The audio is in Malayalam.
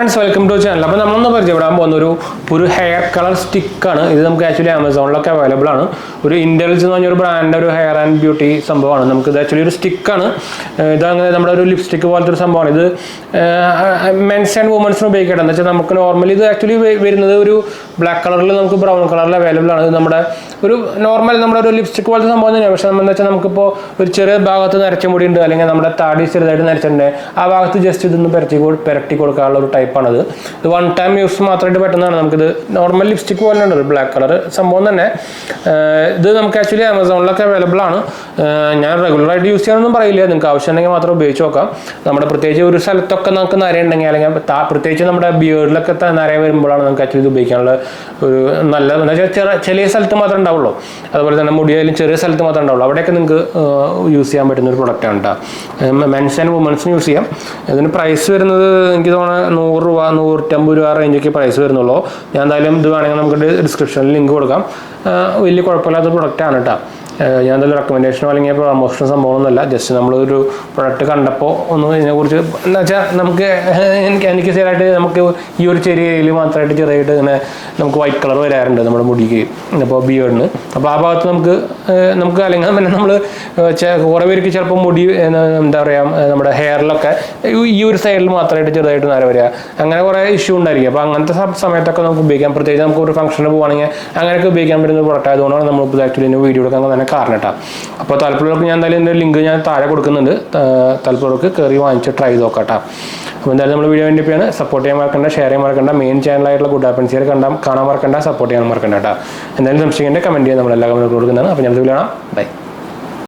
Friends, welcome to the channel. അപ്പോൾ നമ്മളൊന്ന് പരിചയപ്പെടാൻ പോകുന്ന ഒരു ഹെയർ കളർ സ്റ്റിക്കാണ്. ഇത് നമുക്ക് ആക്ച്വലി ആമസോണിലൊക്കെ അവൈലബിൾ ആണ്. ഒരു ഇൻഡൽജ് എന്ന് പറഞ്ഞൊരു ബ്രാൻഡ് ഒരു ഹെയർ ആൻഡ് ബ്യൂട്ടി സംഭവമാണ്. നമുക്കിത് ആക്ച്വലി ഒരു സ്റ്റിക്കാണ്. ഇതങ്ങനെ നമ്മുടെ ഒരു ലിപ്സ്റ്റിക്ക് പോലത്തെ ഒരു സംഭവമാണ്. ഇത് മെൻസ് ആൻഡ് വുമൻസിന് ഉപയോഗിക്കട്ടെ എന്ന് വെച്ചാൽ നമുക്ക് നോർമലി ഇത് ആക്ച്വലി വരുന്നത് ഒരു ബ്ലാക്ക് കളറിൽ നമുക്ക് ബ്രൗൺ കളറിൽ അവൈലബിൾ ആണ്. ഇത് നമ്മുടെ ഒരു നോർമൽ നമ്മുടെ ഒരു ലിപ്സ്റ്റിക്ക് പോലത്തെ സംഭവം തന്നെയാണ്. പക്ഷേ എന്താ വെച്ചാൽ നമുക്കിപ്പോൾ ഒരു ചെറിയ ഭാഗത്ത് നരച്ച മുടി ഉണ്ട്, അല്ലെങ്കിൽ നമ്മുടെ താടി ചെറുതായിട്ട് നരച്ചിട്ടുണ്ട്, ആ ഭാഗത്ത് ജസ്റ്റ് ഇതൊന്ന് പുരട്ടി കൊടുക്കാനുള്ള ഒരു ടൈപ്പാണത്. ഇത് വൺ ടൈം യൂസ് മാത്രമായിട്ട് പറ്റുന്നതാണ്. നമുക്കിത് നോർമൽ ലിപ്സ്റ്റിക്ക് പോലെ ഉണ്ട്, ഒരു ബ്ലാക്ക് കളർ സംഭവം തന്നെ. ഇത് നമുക്ക് ആക്ച്വലി ആമസോണിലൊക്കെ അവൈലബിൾ ആണ്. ഞാൻ റെഗുലറായിട്ട് യൂസ് ചെയ്യാനൊന്നും പറയില്ല, നിങ്ങൾക്ക് ആവശ്യമുണ്ടെങ്കിൽ മാത്രം ഉപയോഗിച്ച് നോക്കാം. നമ്മുടെ പ്രത്യേകിച്ച് ഒരു സ്ഥലത്തൊക്കെ നമുക്ക് നരയുണ്ടെങ്കിൽ, അല്ലെങ്കിൽ പ്രത്യേകിച്ച് നമ്മുടെ ബിയേർഡിലൊക്കെ നര വരുമ്പോഴാണ് നമുക്ക് ആക്ച്വലി ഇത് ഉപയോഗിക്കാനുള്ള ഒരു നല്ലതെന്ന് വെച്ചാൽ ചെറിയ സ്ഥലത്ത് മാത്രമേ ഉണ്ടാവുള്ളൂ. അതുപോലെ തന്നെ മുടിയായാലും ചെറിയ സ്ഥലത്ത് മാത്രമേ ഉണ്ടാവുള്ളൂ. അവിടെയൊക്കെ നിങ്ങൾക്ക് യൂസ് ചെയ്യാൻ പറ്റുന്ന ഒരു പ്രൊഡക്റ്റാണ് കേട്ടോ. മെൻസ് ആൻഡ് വുമൻസിന് യൂസ് ചെയ്യാം. ഇതിന് പ്രൈസ് വരുന്നത് എനിക്ക് തോന്നുന്നത് 100 രൂപ 150 രൂപ റേഞ്ചൊക്കെ പ്രൈസ് വരുന്നുള്ളൂ. ഞാൻ എന്തായാലും ഇത് വേണമെങ്കിൽ നമുക്ക് ഡിസ്ക്രിപ്ഷനിൽ ലിങ്ക് കൊടുക്കാം. വലിയ കുഴപ്പമില്ലാത്ത പ്രൊഡക്റ്റാണ് കേട്ടോ. ഞാൻ എന്തായാലും റെക്കമെൻഡേഷനോ അല്ലെങ്കിൽ പ്രൊമോഷനോ സംഭവമൊന്നുമല്ല. ജസ്റ്റ് നമ്മളൊരു പ്രൊഡക്റ്റ് കണ്ടപ്പോൾ ഒന്ന് ഇതിനെക്കുറിച്ച് എന്ന് വെച്ചാൽ നമുക്ക് എനിക്ക് ശരിയായിട്ട് നമുക്ക് ഈ ഒരു ചെറിയ ഏരിയയിൽ മാത്രമായിട്ട് ചെറിയായിട്ട് ഇങ്ങനെ നമുക്ക് വൈറ്റ് കളർ വരാറുണ്ട് നമ്മുടെ മുടിക്ക്, അപ്പോൾ ബിയേർഡിന്. അപ്പോൾ ആ ഭാഗത്ത് നമുക്ക് അല്ലെങ്കിൽ പിന്നെ നമ്മൾ കുറേ പേർക്ക് ചിലപ്പോൾ മുടി എന്താ പറയുക നമ്മുടെ ഹെയറിലൊക്കെ ഈ ഒരു സൈഡിൽ മാത്രമായിട്ട് ചെറുതായിട്ട് നര വരിക, അങ്ങനെ കുറേ ഇഷ്യൂ ഉണ്ടായിരിക്കും. അപ്പോൾ അങ്ങനത്തെ സമയത്തൊക്കെ നമുക്ക് ഉപയോഗിക്കാം. പ്രത്യേകിച്ച് നമുക്ക് ഒരു ഫംഗ്ഷന് പോകുകയാണെങ്കിൽ അങ്ങനെയൊക്കെ ഉപയോഗിക്കാൻ പറ്റുന്ന ഒരു പ്രൊഡക്റ്റ് ആയതുകൊണ്ടാണ് നമ്മളിപ്പോൾ ആക്ച്വലി ഇതിൻ്റെ വീഡിയോ എടുക്കാൻ തന്നെ കാരണം കേട്ടോ. അപ്പോൾ താല്പര്യമുള്ളവർക്ക് ഞാൻ എന്തായാലും ഇതിൻ്റെ ലിങ്ക് ഞാൻ താഴെ കൊടുക്കുന്നുണ്ട്. താല്പര്യമുള്ളവർക്ക് കയറി വാങ്ങിച്ച് ട്രൈ ചെയ്ത് നോക്കാം കേട്ടോ. അപ്പോൾ എന്തായാലും നമ്മൾ വീഡിയോ വേണ്ടിയാണ് സപ്പോർട്ട് ചെയ്യാൻ മറക്കണ്ട, ഷെയർ ചെയ്യാൻ മറക്കണ്ട, മെയിൻ ചാനലായിട്ടുള്ള ഗുഡാപ്പൻസിയർ കാണാൻ മറക്കണ്ട, സപ്പോർട്ട് ചെയ്യാൻ മറക്കണ്ട കേട്ടോ. എന്തായാലും സംശയിക്കേണ്ട കമൻറ്റ് ചെയ്യാൻ നമ്മളെല്ലാ കമൻറ്റും കൊടുക്കുന്നതാണ്. അപ്പോൾ ഞാൻ വീഡിയോ കാണാം. ബൈ.